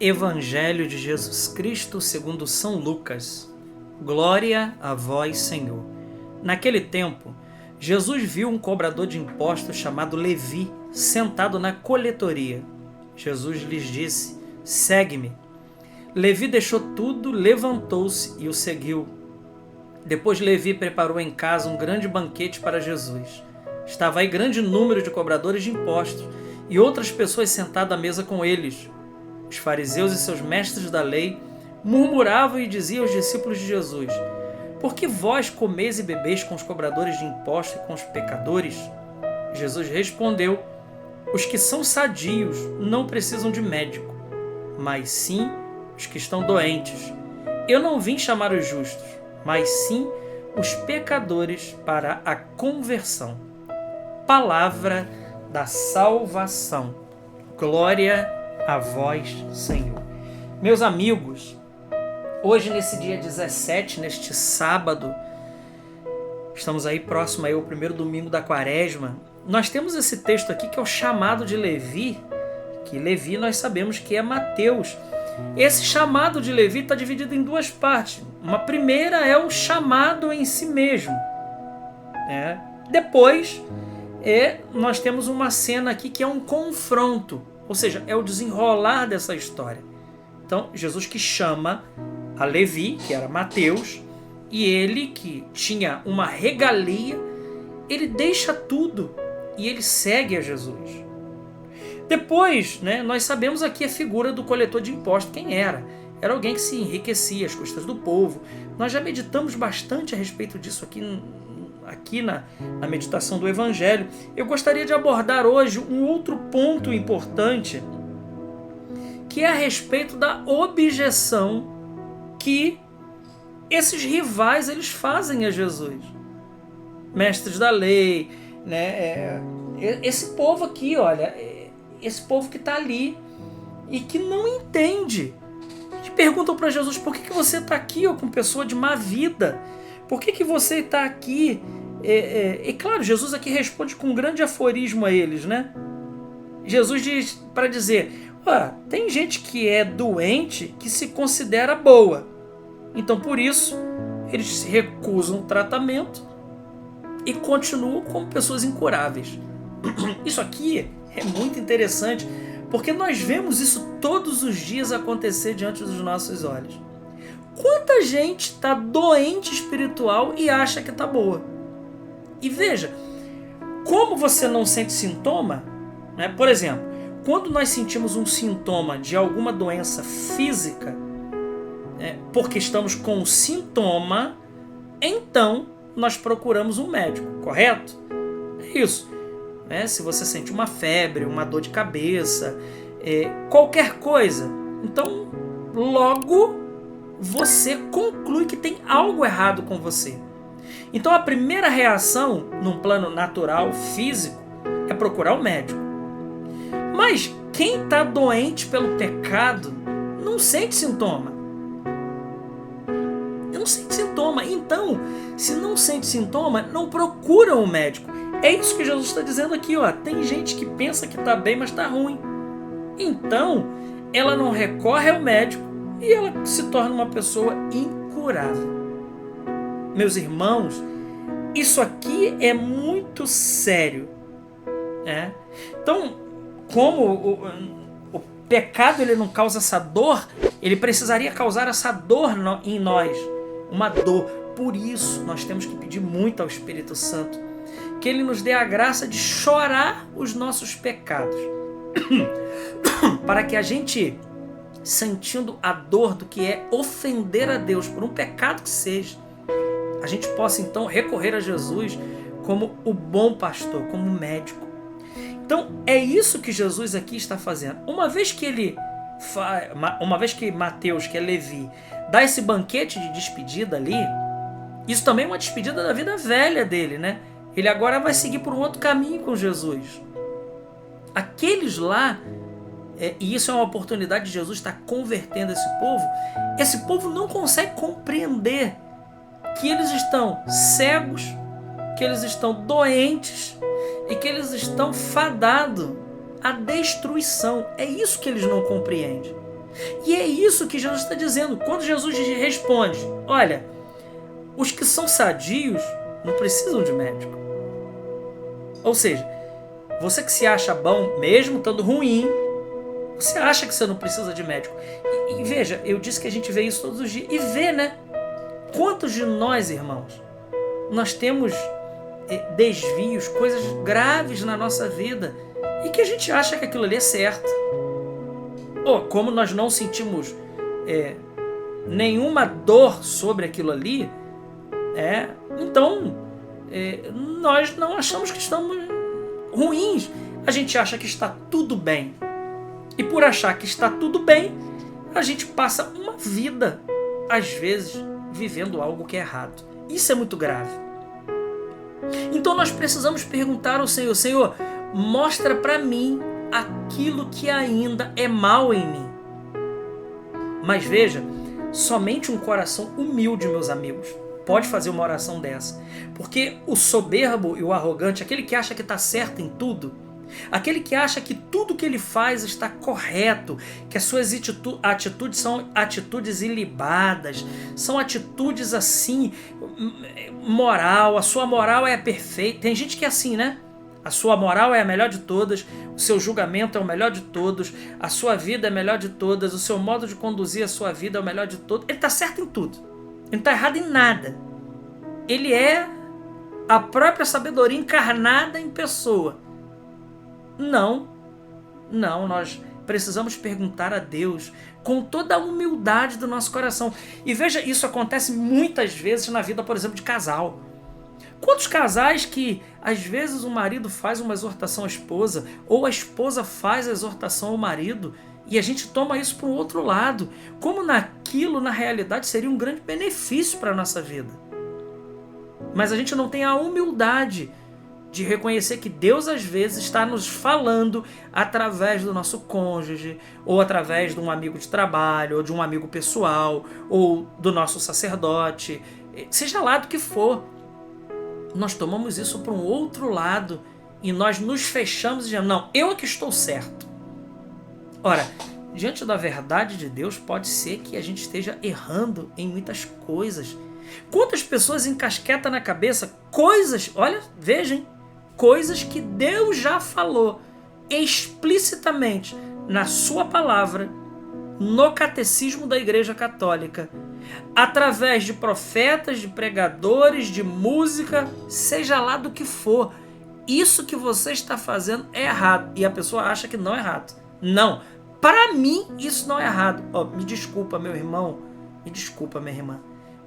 Evangelho de Jesus Cristo segundo São Lucas. Glória a vós, Senhor. Naquele tempo, Jesus viu um cobrador de impostos chamado Levi sentado na coletoria. Jesus lhes disse: segue-me. Levi deixou tudo, levantou-se e o seguiu. Depois Levi preparou em casa um grande banquete para Jesus. Estava aí grande número de cobradores de impostos e outras pessoas sentadas à mesa com eles. Os fariseus e seus mestres da lei murmuravam e diziam aos discípulos de Jesus: por que vós comeis e bebeis com os cobradores de impostos e com os pecadores? Jesus respondeu: os que são sadios não precisam de médico, mas sim os que estão doentes. Eu não vim chamar os justos, mas sim os pecadores para a conversão. Palavra da salvação. Glória a vós, Senhor. Meus amigos, hoje nesse dia 17, neste sábado, estamos aí próximo ao primeiro domingo da quaresma, nós temos esse texto aqui que é o chamado de Levi, que Levi nós sabemos que é Mateus. Esse chamado de Levi está dividido em duas partes. Uma primeira é o chamado em si mesmo. Depois, nós temos uma cena aqui que é um confronto, ou seja, é o desenrolar dessa história. Então, Jesus que chama a Levi, que era Mateus, e ele que tinha uma regalia, ele deixa tudo e ele segue a Jesus. Depois, nós sabemos aqui a figura do coletor de impostos, quem era? Era alguém que se enriquecia às custas do povo. Nós já meditamos bastante a respeito disso aqui na meditação do Evangelho. Eu gostaria de abordar hoje um outro ponto importante, que é a respeito da objeção que esses rivais eles fazem a Jesus. Mestres da lei, esse povo aqui, olha, esse povo que está ali e que não entende. Que perguntam para Jesus: por que você está aqui com pessoa de má vida? Por que você está aqui? E claro, Jesus aqui responde com um grande aforismo a eles, Jesus diz para dizer: tem gente que é doente que se considera boa. Então, por isso, eles recusam o tratamento e continuam como pessoas incuráveis. Isso aqui é muito interessante, porque nós vemos isso todos os dias acontecer diante dos nossos olhos. Quanta gente está doente espiritual e acha que está boa? E veja, como você não sente sintoma, por exemplo, quando nós sentimos um sintoma de alguma doença física, porque estamos com um sintoma, então nós procuramos um médico, correto? É isso. Se você sente uma febre, uma dor de cabeça, qualquer coisa, então logo você conclui que tem algo errado com você. Então a primeira reação, num plano natural, físico, é procurar o médico. Mas quem está doente pelo pecado não sente sintoma. Não sente sintoma. Então, se não sente sintoma, não procura um médico. É isso que Jesus está dizendo aqui. Tem gente que pensa que está bem, mas está ruim. Então, ela não recorre ao médico e ela se torna uma pessoa incurável. Meus irmãos, isso aqui é muito sério. Então, como o pecado ele não causa essa dor, ele precisaria causar essa dor em nós. Uma dor. Por isso, nós temos que pedir muito ao Espírito Santo que ele nos dê a graça de chorar os nossos pecados. Para que a gente, sentindo a dor do que é ofender a Deus por um pecado que seja, a gente possa então recorrer a Jesus como o bom pastor, como médico. Então é isso que Jesus aqui está fazendo. Uma vez que Mateus, que é Levi, dá esse banquete de despedida ali, isso também é uma despedida da vida velha dele, Ele agora vai seguir por um outro caminho com Jesus. Aqueles lá, e isso é uma oportunidade de Jesus estar convertendo esse povo não consegue compreender que eles estão cegos, que eles estão doentes e que eles estão fadados à destruição. É isso que eles não compreendem. E é isso que Jesus está dizendo. Quando Jesus responde, olha, os que são sadios não precisam de médico. Ou seja, você que se acha bom, mesmo estando ruim, você acha que você não precisa de médico. E veja, eu disse que a gente vê isso todos os dias. E vê, né? Quantos de nós, irmãos, nós temos desvios, coisas graves na nossa vida e que a gente acha que aquilo ali é certo. Ou como nós não sentimos nenhuma dor sobre aquilo ali, então nós não achamos que estamos ruins. A gente acha que está tudo bem. E por achar que está tudo bem, a gente passa uma vida, às vezes, vivendo algo que é errado. Isso é muito grave. Então nós precisamos perguntar ao Senhor, Senhor, mostra para mim aquilo que ainda é mal em mim. Mas veja, somente um coração humilde, meus amigos, pode fazer uma oração dessa. Porque o soberbo e o arrogante, aquele que acha que está certo em tudo, aquele que acha que tudo que ele faz está correto, que as suas atitudes são atitudes ilibadas, são atitudes assim, moral, a sua moral é perfeita. Tem gente que é assim, né? A sua moral é a melhor de todas, o seu julgamento é o melhor de todos, a sua vida é a melhor de todas, o seu modo de conduzir a sua vida é o melhor de todos. Ele está certo em tudo, ele não está errado em nada. Ele é a própria sabedoria encarnada em pessoa. Não, nós precisamos perguntar a Deus com toda a humildade do nosso coração. E veja, isso acontece muitas vezes na vida, por exemplo, de casal. Quantos casais que às vezes o marido faz uma exortação à esposa, ou a esposa faz a exortação ao marido, e a gente toma isso para o outro lado, como naquilo, na realidade, seria um grande benefício para a nossa vida. Mas a gente não tem a humildade de reconhecer que Deus às vezes está nos falando através do nosso cônjuge, ou através de um amigo de trabalho, ou de um amigo pessoal, ou do nosso sacerdote, seja lá do que for. Nós tomamos isso para um outro lado e nós nos fechamos e dizemos, não, eu é que estou certo. Ora, diante da verdade de Deus, pode ser que a gente esteja errando em muitas coisas. Quantas pessoas encasquetam na cabeça coisas, olha, vejam, coisas que Deus já falou explicitamente na sua palavra, no catecismo da Igreja Católica, através de profetas, de pregadores, de música, seja lá do que for. Isso que você está fazendo é errado. E a pessoa acha que não é errado. Não, para mim isso não é errado. Me desculpa, meu irmão, me desculpa, minha irmã,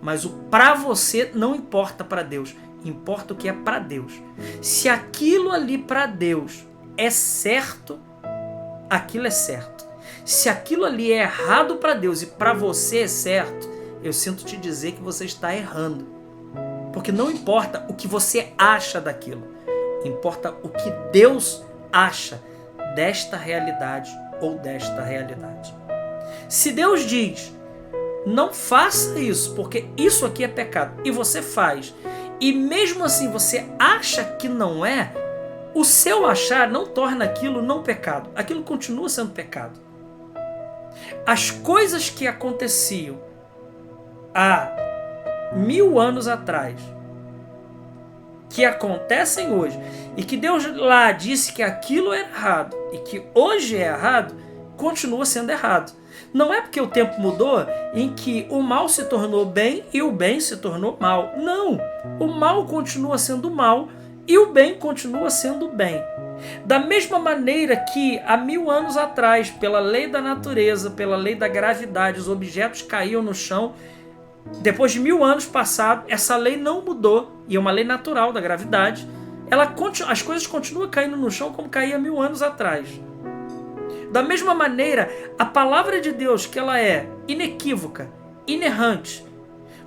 mas o para você não importa para Deus. Importa o que é para Deus. Se aquilo ali para Deus é certo, aquilo é certo. Se aquilo ali é errado para Deus e para você é certo, eu sinto te dizer que você está errando. Porque não importa o que você acha daquilo, importa o que Deus acha desta realidade ou desta realidade. Se Deus diz, não faça isso, porque isso aqui é pecado, e você faz, e mesmo assim você acha que não é, o seu achar não torna aquilo não pecado, aquilo continua sendo pecado. As coisas que aconteciam há 1000 anos atrás, que acontecem hoje, e que Deus lá disse que aquilo é errado, e que hoje é errado, continua sendo errado. Não é porque o tempo mudou em que o mal se tornou bem e o bem se tornou mal. Não, o mal continua sendo mal e o bem continua sendo bem. Da mesma maneira que há 1000 anos atrás, pela lei da natureza, pela lei da gravidade, os objetos caíam no chão, depois de 1000 anos passados, essa lei não mudou, e é uma lei natural da gravidade, as coisas continuam caindo no chão como caía 1000 anos atrás. Da mesma maneira, a palavra de Deus, que ela é inequívoca, inerrante,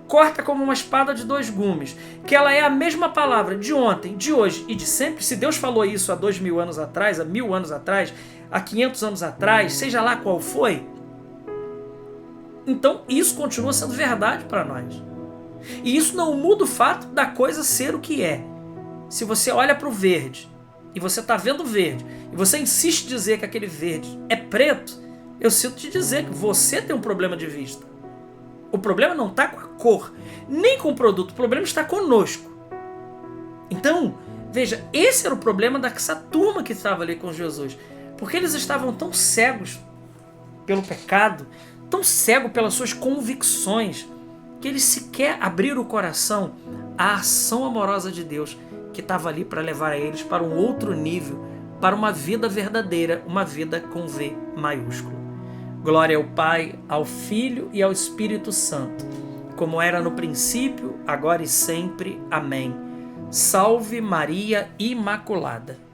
corta como uma espada de 2 gumes, que ela é a mesma palavra de ontem, de hoje e de sempre. Se Deus falou isso há 2000 anos atrás, há 1000 anos atrás, há 500 anos atrás, seja lá qual foi, então isso continua sendo verdade para nós. E isso não muda o fato da coisa ser o que é. Se você olha para o verde, e você está vendo verde, e você insiste em dizer que aquele verde é preto, Eu sinto te dizer que você tem um problema de vista. O problema não está com a cor, nem com o produto, o problema está conosco. Então, veja, esse era o problema dessa turma que estava ali com Jesus. Porque eles estavam tão cegos pelo pecado, tão cegos pelas suas convicções, que eles sequer abriram o coração à ação amorosa de Deus, que estava ali para levar eles para um outro nível, para uma vida verdadeira, uma vida com V maiúsculo. Glória ao Pai, ao Filho e ao Espírito Santo, como era no princípio, agora e sempre. Amém. Salve Maria Imaculada.